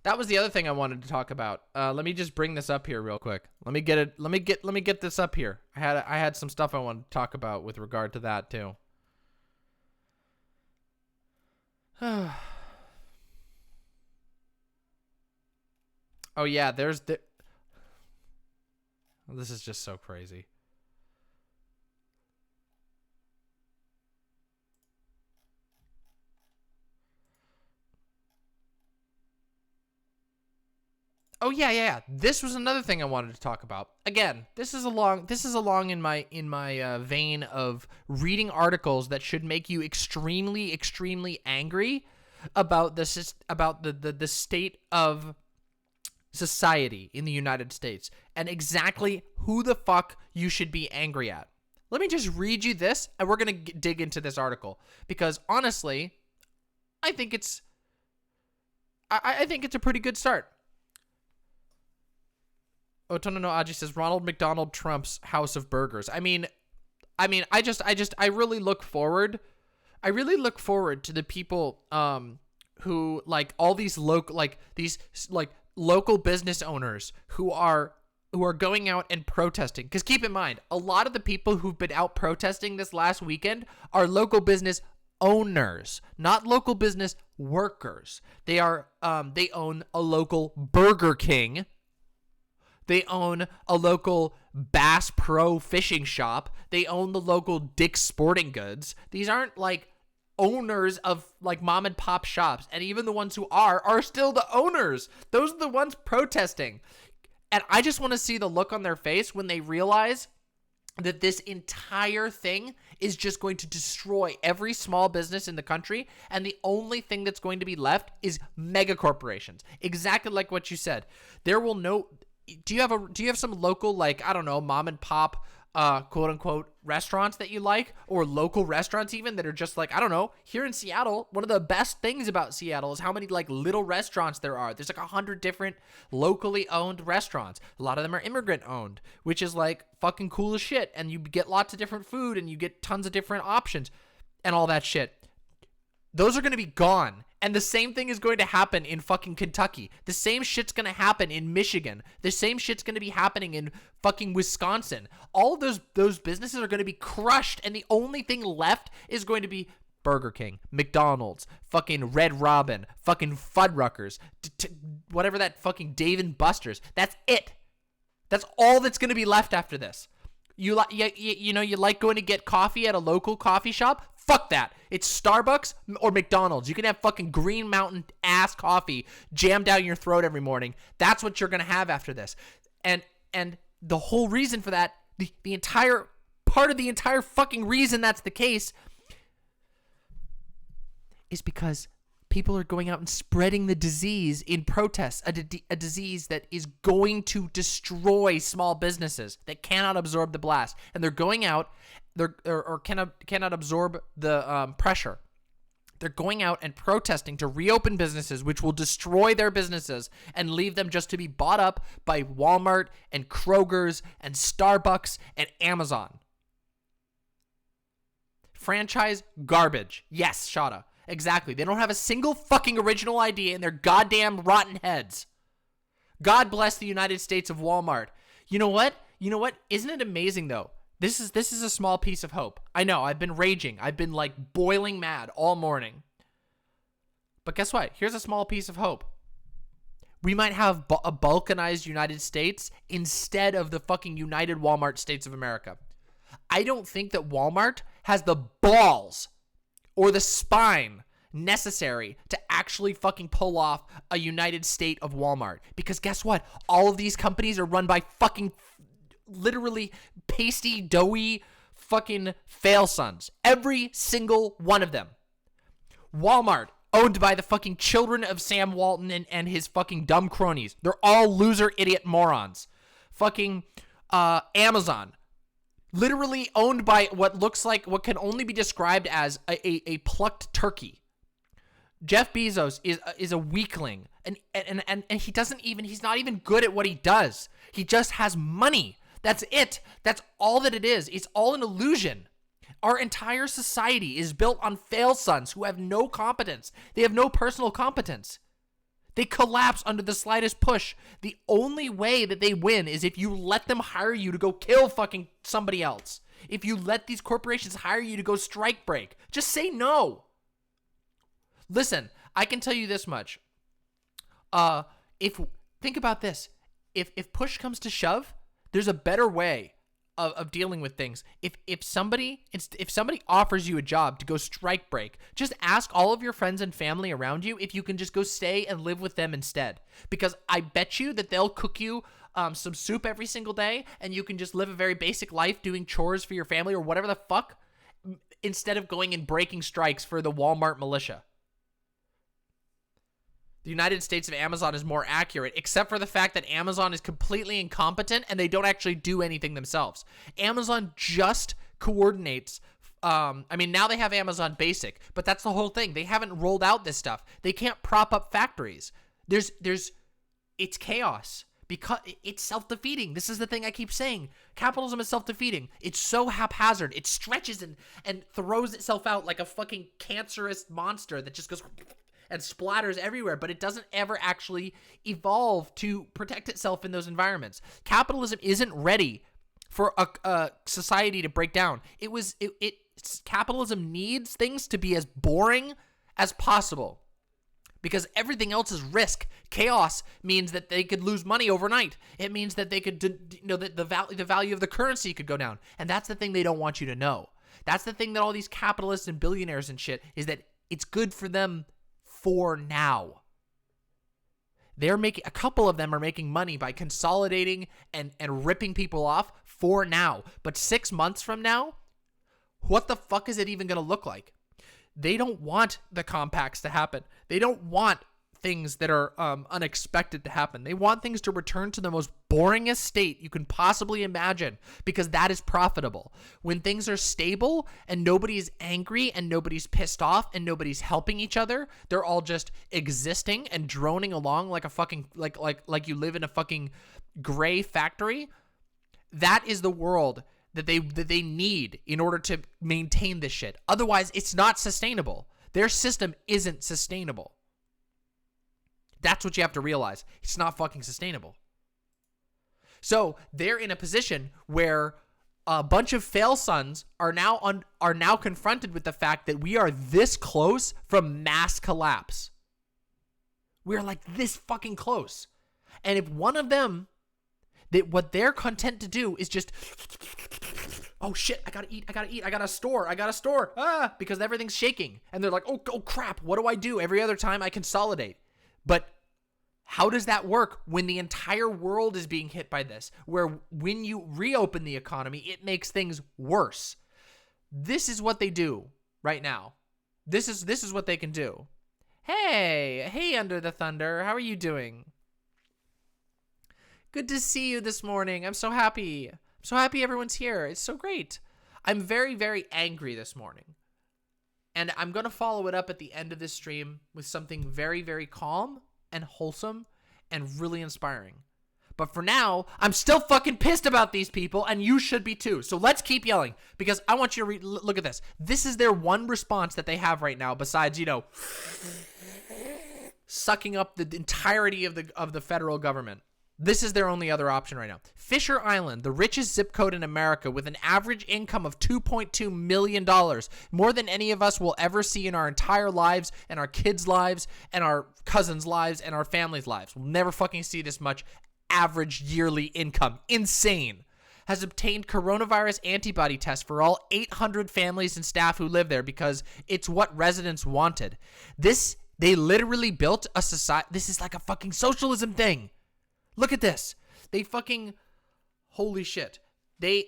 That was the other thing I wanted to talk about. Let me just bring this up here real quick. Let me get it. Let me get this up here. I had some stuff I wanted to talk about with regard to that too. Oh yeah, this is just so crazy. Oh yeah. This was another thing I wanted to talk about. Again, this is along in my vein of reading articles that should make you extremely angry about the state of society in the United States and exactly who the fuck you should be angry at. Let me just read you this, and we're gonna dig into this article because honestly, I think it's I think it's a pretty good start. Otono no Aji says Ronald McDonald Trump's House of Burgers. I really look forward. I really look forward to the people who like all these local business owners who are going out and protesting. Because keep in mind, a lot of the people who've been out protesting this last weekend are local business owners, not local business workers. They own a local Burger King. They own a local Bass Pro fishing shop. They own the local Dick's Sporting Goods. These aren't like owners of like mom and pop shops. And even the ones who are still the owners. Those are the ones protesting. And I just want to see the look on their face when they realize that this entire thing is just going to destroy every small business in the country. And the only thing that's going to be left is mega corporations. Exactly like what you said. There will do you have some local, like, I don't know, mom and pop, quote unquote restaurants that you like, or local restaurants even that are just like, I don't know, here in Seattle, one of the best things about Seattle is how many like little restaurants there are. There's like 100 different locally owned restaurants. A lot of them are immigrant owned, which is like fucking cool as shit. And you get lots of different food and you get tons of different options and all that shit. Those are going to be gone. And the same thing is going to happen in fucking Kentucky. The same shit's going to happen in Michigan. The same shit's going to be happening in fucking Wisconsin. All of those businesses are going to be crushed, and the only thing left is going to be Burger King, McDonald's, fucking Red Robin, fucking Fuddruckers, whatever that fucking Dave and Buster's. That's it. That's all that's going to be left after this. You like going to get coffee at a local coffee shop? Fuck that. It's Starbucks or McDonald's. You can have fucking Green Mountain ass coffee jammed down your throat every morning. That's what you're going to have after this. And the whole reason for that, the entire part of the entire fucking reason that's the case is because people are going out and spreading the disease in protests, a disease that is going to destroy small businesses that cannot absorb the blast. And they're going out or cannot absorb the pressure. They're going out and protesting to reopen businesses, which will destroy their businesses and leave them just to be bought up by Walmart and Kroger's and Starbucks and Amazon. Franchise garbage. Yes, Shada. Exactly. They don't have a single fucking original idea in their goddamn rotten heads. God bless the United States of Walmart. You know what? Isn't it amazing though? This is a small piece of hope. I know, I've been raging. I've been like boiling mad all morning. But guess what? Here's a small piece of hope. We might have a balkanized United States instead of the fucking United Walmart States of America. I don't think that Walmart has the balls or the spine necessary to actually fucking pull off a United State of Walmart. Because guess what? All of these companies are run by fucking literally pasty, doughy fucking fail sons. Every single one of them. Walmart, owned by the fucking children of Sam Walton and his fucking dumb cronies. They're all loser, idiot morons. Fucking Amazon, literally owned by what can only be described as a plucked turkey. Jeff Bezos is a weakling, and he's not even good at what he does. He just has money. That's it. That's all that it is. It's all an illusion. Our entire society is built on fail sons who have no competence. They have no personal competence. They collapse under the slightest push. The only way that they win is if you let them hire you to go kill fucking somebody else. If you let these corporations hire you to go strike break. Just say no. Listen, I can tell you this much. Think about this. If push comes to shove, there's a better way of dealing with things. If somebody offers you a job to go strike break, just ask all of your friends and family around you if you can just go stay and live with them instead. Because I bet you that they'll cook you some soup every single day, and you can just live a very basic life doing chores for your family or whatever the fuck, instead of going and breaking strikes for the Walmart militia. The United States of Amazon is more accurate, except for the fact that Amazon is completely incompetent and they don't actually do anything themselves. Amazon just coordinates. Now they have Amazon Basic, but that's the whole thing. They haven't rolled out this stuff. They can't prop up factories. It's chaos because it's self-defeating. This is the thing I keep saying. Capitalism is self-defeating. It's so haphazard. It stretches and throws itself out like a fucking cancerous monster that just goes and splatters everywhere, but it doesn't ever actually evolve to protect itself in those environments. Capitalism isn't ready for a society to break down. Capitalism needs things to be as boring as possible because everything else is risk. Chaos means that they could lose money overnight. It means that they could, that the value of the currency could go down, and that's the thing they don't want you to know. That's the thing that all these capitalists and billionaires and shit is that it's good for them for now. A couple of them are making money by consolidating and ripping people off for now. But 6 months from now, what the fuck is it even going to look like? They don't want the compacts to happen. They don't want things that are unexpected to happen. They want things to return to the most boringest state you can possibly imagine, because that is profitable. When things are stable and nobody's angry and nobody's pissed off and nobody's helping each other, they're all just existing and droning along like a fucking like you live in a fucking gray factory. That is the world that they need in order to maintain this shit. Otherwise, it's not sustainable. Their system isn't sustainable. That's what you have to realize. It's not fucking sustainable. So they're in a position where a bunch of fail sons are now confronted with the fact that we are this close from mass collapse. We're like this fucking close. And if one of them, what they're content to do is just, oh shit, I gotta eat, I got a store, because everything's shaking. And they're like, oh crap, what do I do? Every other time I consolidate. But how does that work when the entire world is being hit by this? Where when you reopen the economy, it makes things worse. This is what they do right now. This is what they can do. Hey, Under the Thunder, how are you doing? Good to see you this morning. I'm so happy. I'm so happy everyone's here. It's so great. I'm very, very angry this morning. And I'm going to follow it up at the end of this stream with something very, very calm and wholesome and really inspiring. But for now, I'm still fucking pissed about these people, and you should be too. So let's keep yelling, because I want you to look at this. This is their one response that they have right now, besides, sucking up the entirety of the federal government. This is their only other option right now. Fisher Island, the richest zip code in America, with an average income of $2.2 million, more than any of us will ever see in our entire lives, and our kids' lives, and our cousins' lives, and our families' lives. We'll never fucking see this much average yearly income. Insane. Has obtained coronavirus antibody tests for all 800 families and staff who live there because it's what residents wanted. They literally built a society. This is like a fucking socialism thing. Look at this. They fucking, holy shit. They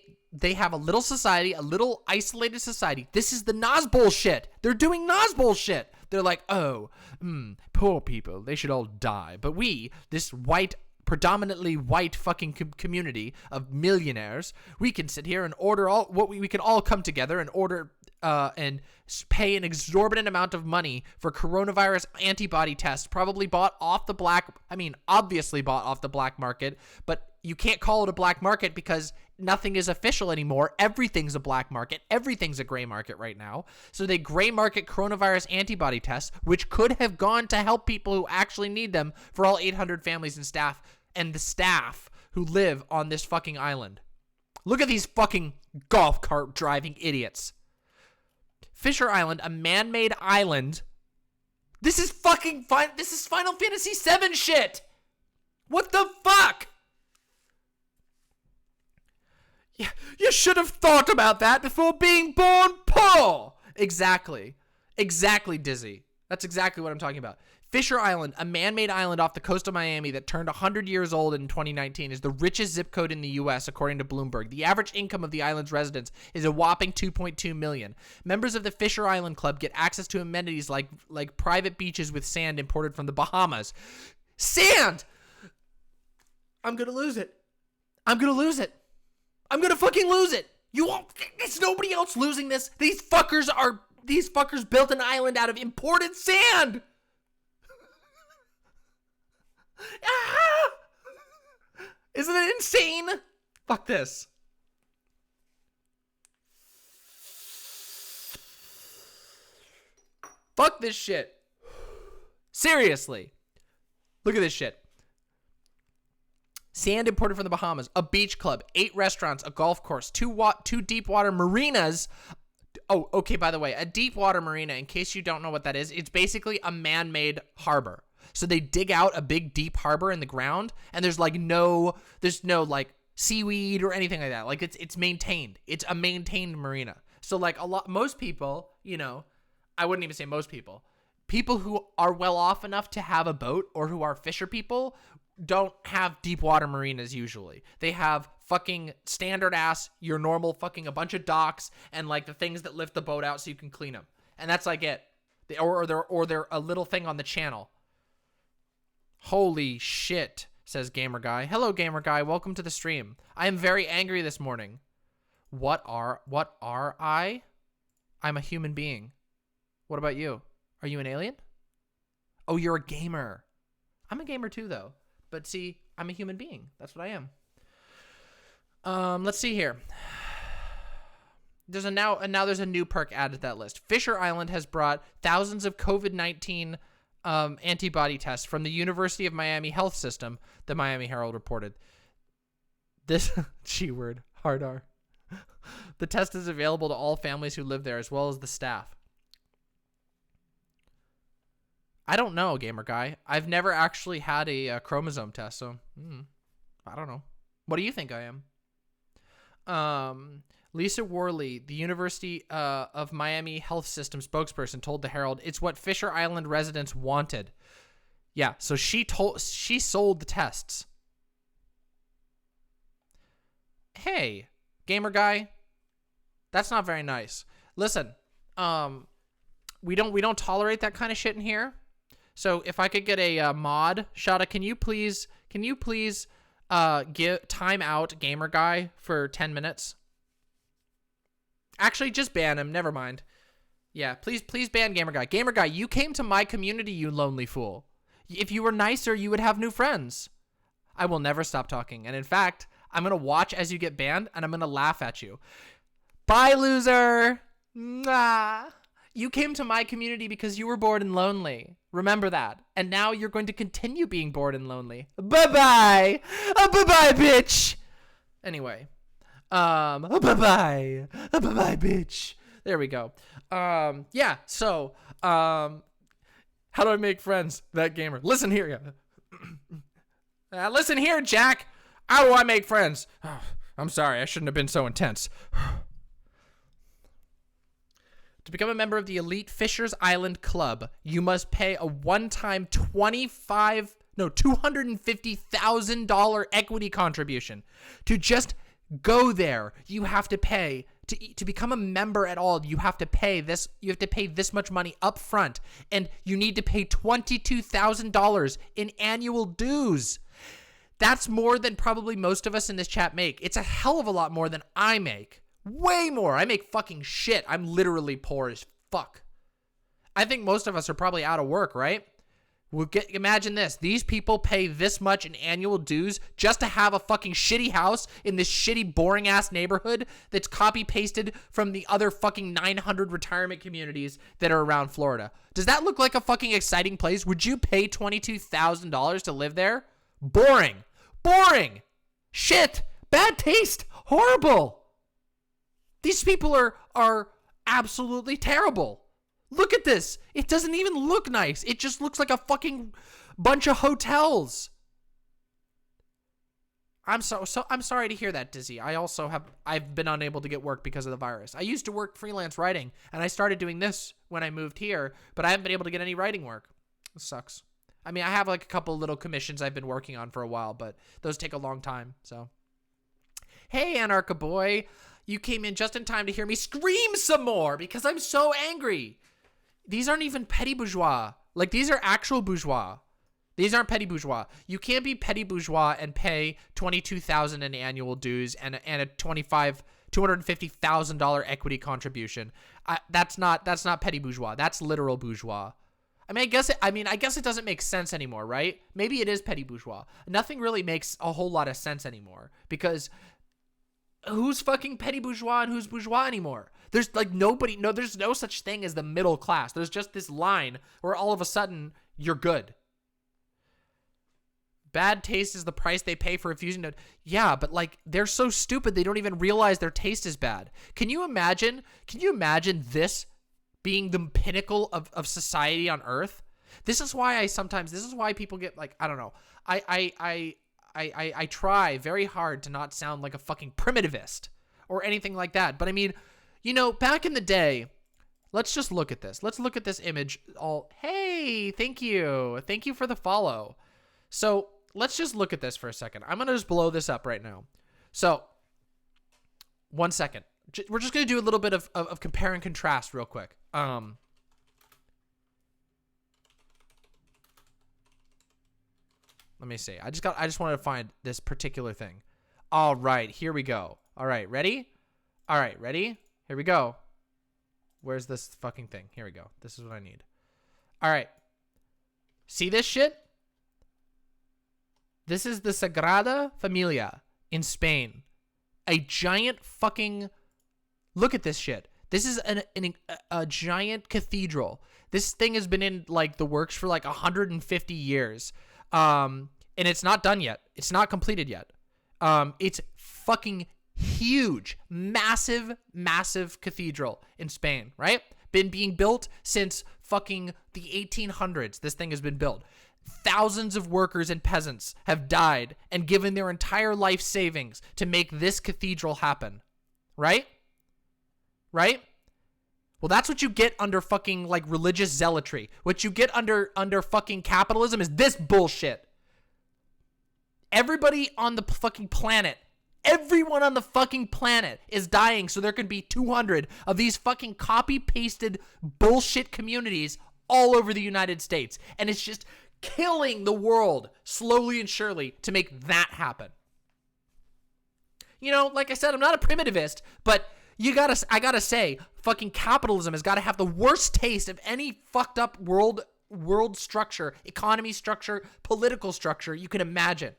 have a little society, a little isolated society. This is the Nas bullshit. They're doing Nas bullshit. They're like, poor people, they should all die. But we, this predominantly white fucking community of millionaires, we can sit here and order we can all come together and order and pay an exorbitant amount of money for coronavirus antibody tests, obviously bought off the black market, but you can't call it a black market because nothing is official anymore. Everything's a black market. Everything's a gray market right now. So they gray market coronavirus antibody tests, which could have gone to help people who actually need them for all 800 families and the staff who live on this fucking island. Look at these fucking golf cart driving idiots. Fisher Island, a man-made island. This is fucking fine. This is Final Fantasy VII shit. What the fuck? Yeah, you should have thought about that before being born poor. Exactly. Exactly, Dizzy. That's exactly what I'm talking about. Fisher Island, a man-made island off the coast of Miami that turned 100 years old in 2019, is the richest zip code in the U.S., according to Bloomberg. The average income of the island's residents is a whopping $2.2 million. Members of the Fisher Island Club get access to amenities like private beaches with sand imported from the Bahamas. Sand! I'm gonna lose it. I'm gonna lose it. I'm gonna fucking lose it. You won't. It's nobody else losing this. These fuckers built an island out of imported sand. Ah! Isn't it insane? Fuck this. Fuck this shit. Seriously. Look at this shit. Sand imported from the Bahamas, a beach club, 8 restaurants, a golf course, two deep water marinas. Oh, okay, by the way, a deep water marina, in case you don't know what that is, it's basically a man-made harbor. So they dig out a big deep harbor in the ground, and there's no like seaweed or anything like that. Like it's maintained. It's a maintained marina. So like most people, I wouldn't even say most people. People who are well off enough to have a boat or who are fisher people don't have deep water marinas usually. They have fucking standard ass, your normal fucking a bunch of docks and like the things that lift the boat out so you can clean them. And that's like it. Or they're a little thing on the channel. Holy shit, says Gamer Guy. Hello, Gamer Guy. Welcome to the stream. I am very angry this morning. What are I? I'm a human being. What about you? Are you an alien? Oh, you're a gamer. I'm a gamer too, though. But see, I'm a human being. That's what I am. Let's see here. Now there's a new perk added to that list. Fisher Island has brought thousands of COVID-19 antibody tests from the University of Miami Health System, the Miami Herald reported. This G-word, hard R. The test is available to all families who live there as well as the staff. I don't know, Gamer Guy. I've never actually had a chromosome test, so I don't know. What do you think I am? Lisa Worley, the University of Miami Health System spokesperson, told the Herald, "It's what Fisher Island residents wanted." Yeah, so she sold the tests. Hey, Gamer Guy, that's not very nice. Listen, we don't tolerate that kind of shit in here. So if I could get a mod, Shada, can you please give time out Gamer Guy for 10 minutes? Actually, just ban him. Never mind. Yeah, please ban Gamer Guy. Gamer Guy, you came to my community, you lonely fool. If you were nicer, you would have new friends. I will never stop talking. And in fact, I'm going to watch as you get banned, and I'm going to laugh at you. Bye, loser. Mwah. You came to my community because you were bored and lonely. Remember that. And now you're going to continue being bored and lonely. Bye-bye. Bye-bye, bitch. Anyway. Bye-bye. Bye-bye, bitch. There we go. Yeah, so, how do I make friends? That gamer. Listen here. Listen here, Jack. How do I make friends? Oh, I'm sorry. I shouldn't have been so intense. To become a member of the elite Fishers Island Club, you must pay a one-time $250,000 equity contribution. To just go there, you have to pay. To become a member at all, you have to pay this. You have to pay this much money up front, and you need to pay $22,000 in annual dues. That's more than probably most of us in this chat make. It's a hell of a lot more than I make. Way more. I make fucking shit. I'm literally poor as fuck. I think most of us are probably out of work, right? Imagine this. These people pay this much in annual dues just to have a fucking shitty house in this shitty, boring ass neighborhood that's copy pasted from the other fucking 900 retirement communities that are around Florida. Does that look like a fucking exciting place? Would you pay $22,000 to live there? Boring. Boring. Shit. Bad taste. Horrible. These people are absolutely terrible. Look at this. It doesn't even look nice. It just looks like a fucking bunch of hotels. I'm sorry to hear that, Dizzy. I've been unable to get work because of the virus. I used to work freelance writing, and I started doing this when I moved here, but I haven't been able to get any writing work. It sucks. I mean, I have like a couple little commissions I've been working on for a while, but those take a long time, so. Hey, Anarcha boy. You came in just in time to hear me scream some more because I'm so angry. These aren't even petty bourgeois. Like, these are actual bourgeois. These aren't petty bourgeois. You can't be petty bourgeois and pay $22,000 in annual dues and a $250,000 equity contribution. That's not petty bourgeois. That's literal bourgeois. I guess it doesn't make sense anymore, right? Maybe it is petty bourgeois. Nothing really makes a whole lot of sense anymore because who's fucking petty bourgeois and who's bourgeois anymore? There's like there's no such thing as the middle class. There's just this line where all of a sudden you're good. Bad taste is the price they pay for refusing to. Yeah, but like they're so stupid they don't even realize their taste is bad. Can you imagine this being the pinnacle of society on earth? This is why people get like, I don't know. I try very hard to not sound like a fucking primitivist or anything like that. But I mean, back in the day, let's just look at this. Let's look at this image. Hey, thank you. Thank you for the follow. So let's just look at this for a second. I'm going to just blow this up right now. So 1 second. We're just going to do a little bit of compare and contrast real quick. Let me see. I just wanted to find this particular thing. All right, here we go. All right, ready? All right, ready? Here we go. Where's this fucking thing? Here we go. This is what I need. All right. See this shit? This is the Sagrada Familia in Spain. A giant fucking... Look at this shit. This is a giant cathedral. This thing has been in like the works for like 150 years. And it's not done yet. It's not completed yet. It's fucking huge, massive cathedral in Spain, right? Been being built since fucking the 1800s. This thing has been built. Thousands of workers and peasants have died and given their entire life savings to make this cathedral happen, right? Right? Well, that's what you get under fucking like religious zealotry. What you get under fucking capitalism is this bullshit. Everybody on the fucking planet, everyone on the fucking planet is dying so there can be 200 of these fucking copy-pasted bullshit communities all over the United States. And it's just killing the world slowly and surely to make that happen. Like I said, I'm not a primitivist, but I gotta say, fucking capitalism has got to have the worst taste of any fucked up world structure, economy structure, political structure you can imagine.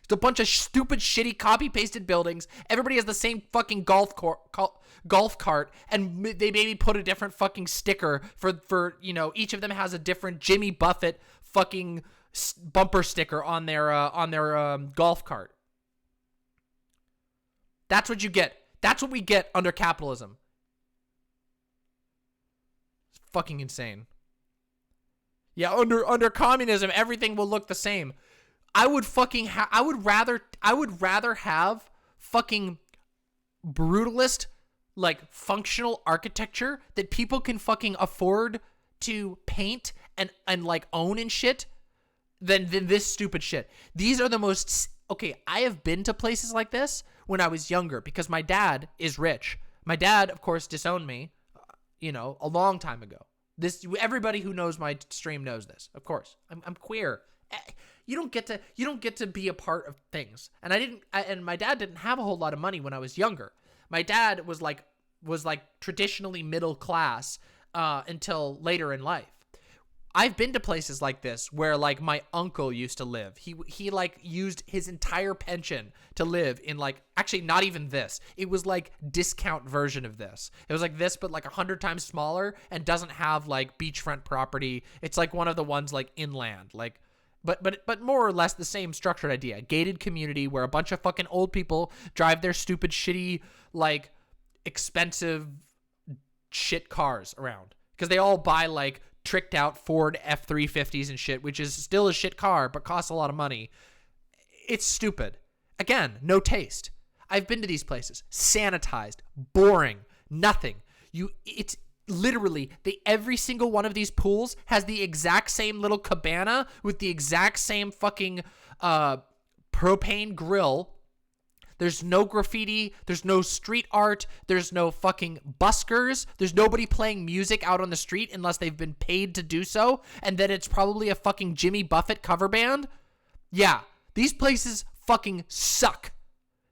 It's a bunch of stupid, shitty, copy-pasted buildings. Everybody has the same fucking golf cart, and they maybe put a different fucking sticker for each of them has a different Jimmy Buffett fucking bumper sticker on their golf cart. That's what you get. That's what we get under capitalism. It's fucking insane. Yeah, under communism, everything will look the same. I would rather have fucking brutalist, like, functional architecture that people can fucking afford to paint and like own and shit than this stupid shit. These are the most... Okay, I have been to places like this when I was younger because my dad is rich. My dad, of course, disowned me, a long time ago. Everybody who knows my stream knows this. Of course, I'm queer. You don't get to be a part of things. And my dad didn't have a whole lot of money when I was younger. My dad was like traditionally middle class until later in life. I've been to places like this where like my uncle used to live. He like used his entire pension to live in like, actually not even this. It was like discount version of this. It was like this, but like 100 times smaller and doesn't have like beachfront property. It's like one of the ones like inland, like, but more or less the same structured idea. Gated community where a bunch of fucking old people drive their stupid, shitty, like expensive shit cars around because they all buy like tricked out Ford F-350s and shit, which is still a shit car, but costs a lot of money. It's stupid. Again, no taste. I've been to these places. Sanitized. Boring. Nothing. It's literally, every single one of these pools has the exact same little cabana with the exact same fucking propane grill. There's no graffiti. There's no street art. There's no fucking buskers. There's nobody playing music out on the street unless they've been paid to do so. And then it's probably a fucking Jimmy Buffett cover band. Yeah, these places fucking suck.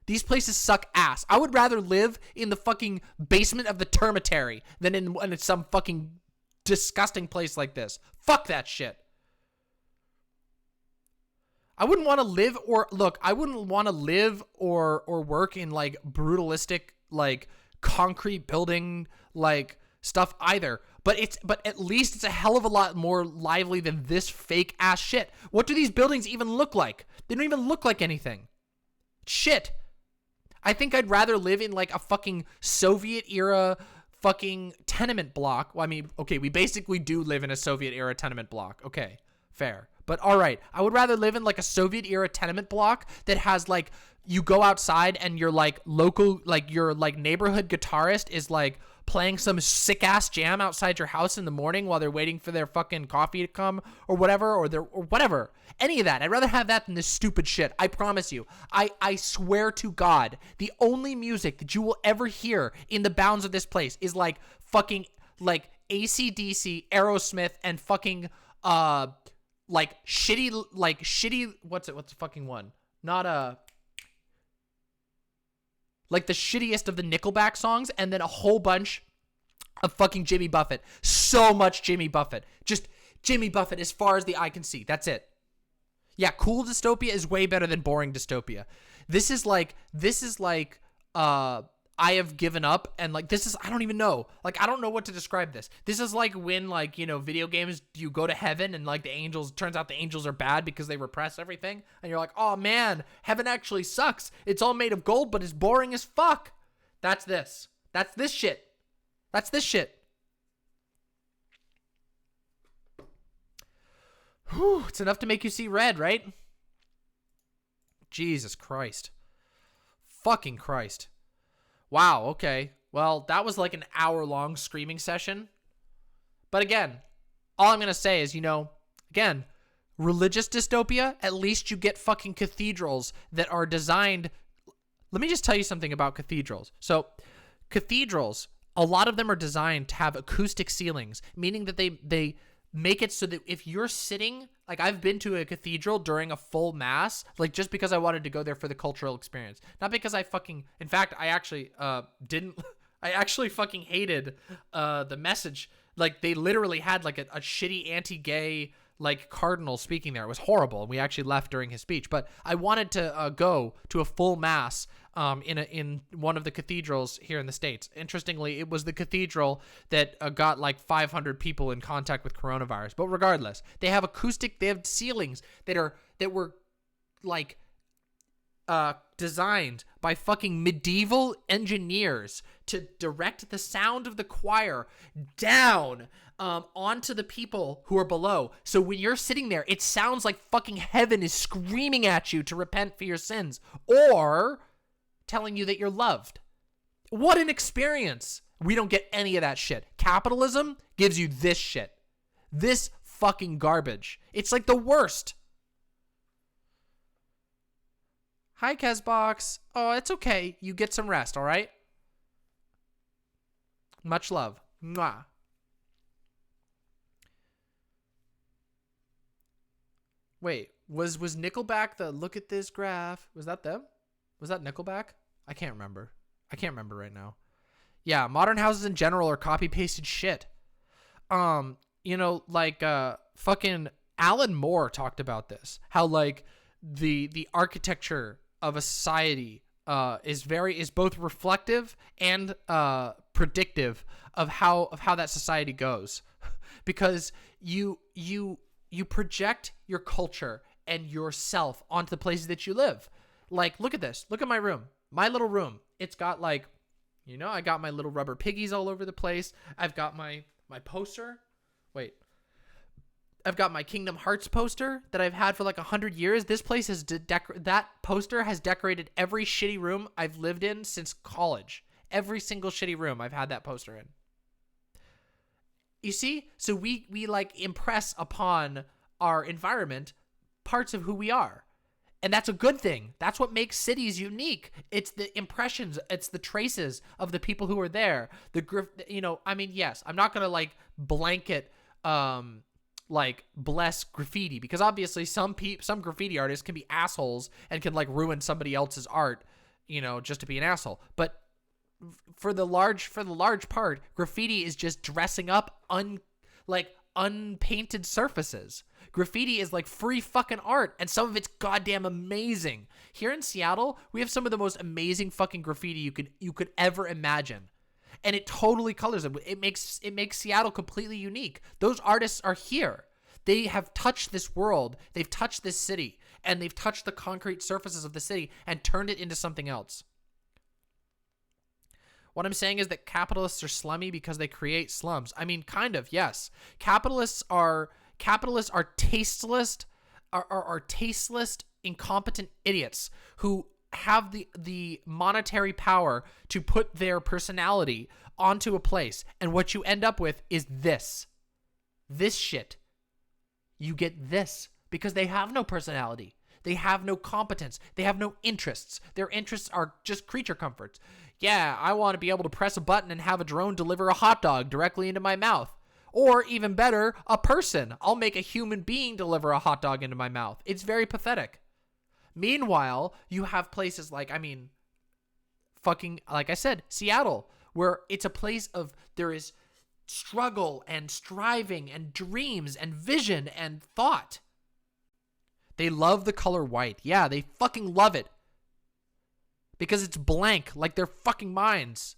These places suck ass. I would rather live in the fucking basement of the termitary than in some fucking disgusting place like this. Fuck that shit. I wouldn't want to live I wouldn't want to live or work in like brutalistic, like concrete building, like stuff either. But at least it's a hell of a lot more lively than this fake ass shit. What do these buildings even look like? They don't even look like anything. Shit. I think I'd rather live in like a fucking Soviet era fucking tenement block. Well, I mean, okay, we basically do live in a Soviet era tenement block. Okay, fair. But all right, I would rather live in like a Soviet era tenement block that has like, you go outside and your like local, like your like neighborhood guitarist is like playing some sick ass jam outside your house in the morning while they're waiting for their fucking coffee to come or whatever, or whatever. Any of that. I'd rather have that than this stupid shit. I promise you. I swear to God, the only music that you will ever hear in the bounds of this place is like fucking like AC/DC, Aerosmith, and fucking like shitty, what's the fucking one? Not like the shittiest of the Nickelback songs, and then a whole bunch of fucking Jimmy Buffett. So much Jimmy Buffett. Just Jimmy Buffett as far as the eye can see. That's it. Yeah, cool dystopia is way better than boring dystopia. This is like I have given up, and like this is, I don't even know. Like I don't know what to describe this. This is like when like, you know, video games, you go to heaven and like turns out the angels are bad because they repress everything, and you're like, "Oh man, heaven actually sucks. It's all made of gold, but it's boring as fuck." That's this. That's this shit. That's this shit. Whew, it's enough to make you see red, right? Jesus Christ. Fucking Christ. Wow, okay. Well, that was like an hour-long screaming session. But again, all I'm going to say is, you know, again, religious dystopia, at least you get fucking cathedrals that are designed. Let me just tell you something about cathedrals. So, cathedrals, a lot of them are designed to have acoustic ceilings, meaning that they make it so that if you're sitting, like I've been to a cathedral during a full mass, like just because I wanted to go there for the cultural experience, not because I fucking, in fact, I actually I actually fucking hated the message. Like they literally had like a shitty anti-gay like cardinal speaking there. It was horrible. And we actually left during his speech, but I wanted to go to a full mass in one of the cathedrals here in the States. Interestingly, it was the cathedral that got like 500 people in contact with coronavirus. But regardless, they have ceilings that were like designed by fucking medieval engineers to direct the sound of the choir down onto the people who are below. So when you're sitting there, it sounds like fucking heaven is screaming at you to repent for your sins, or telling you that you're loved. What an experience. We don't get any of that shit. Capitalism gives you this shit. This fucking garbage. It's like the worst. Hi, Kesbox. Oh, it's okay. You get some rest, all right? Much love. Mwah. Wait, was Nickelback the look at this graph? Was that them? Was that Nickelback? I can't remember. I can't remember right now. Yeah, modern houses in general are copy-pasted shit. like fucking Alan Moore talked about this, how like the architecture of a society is both reflective and predictive of how that society goes. Because you project your culture and yourself onto the places that you live. Like, look at this. Look at my room. My little room. It's got like, I got my little rubber piggies all over the place. I've got my poster. Wait. I've got my Kingdom Hearts poster that I've had for like 100 years. This place is that poster has decorated every shitty room I've lived in since college. Every single shitty room I've had that poster in. You see? So we like impress upon our environment parts of who we are. And that's a good thing. That's what makes cities unique. It's the impressions, it's the traces of the people who are there. Yes, I'm not going to like blanket like bless graffiti, because obviously some graffiti artists can be assholes and can like ruin somebody else's art, just to be an asshole. But for the large part, graffiti is just dressing up unpainted surfaces. Graffiti is like free fucking art, and some of it's goddamn amazing. Here in Seattle, we have some of the most amazing fucking graffiti you could ever imagine. And it totally colors it. It makes Seattle completely unique. Those artists are here. They have touched this world. They've touched this city, and they've touched the concrete surfaces of the city and turned it into something else. What I'm saying is that capitalists are slummy because they create slums. I mean, kind of, yes. Capitalists are tasteless, are tasteless, incompetent idiots who have the monetary power to put their personality onto a place. And what you end up with is this shit. You get this because they have no personality. They have no competence. They have no interests. Their interests are just creature comforts. Yeah, I want to be able to press a button and have a drone deliver a hot dog directly into my mouth. Or even better, a person. I'll make a human being deliver a hot dog into my mouth. It's very pathetic. Meanwhile, you have places like, like I said, Seattle, where it's a place of, there is struggle and striving and dreams and vision and thought. They love the color white. Yeah, they fucking love it. Because it's blank, like their fucking minds.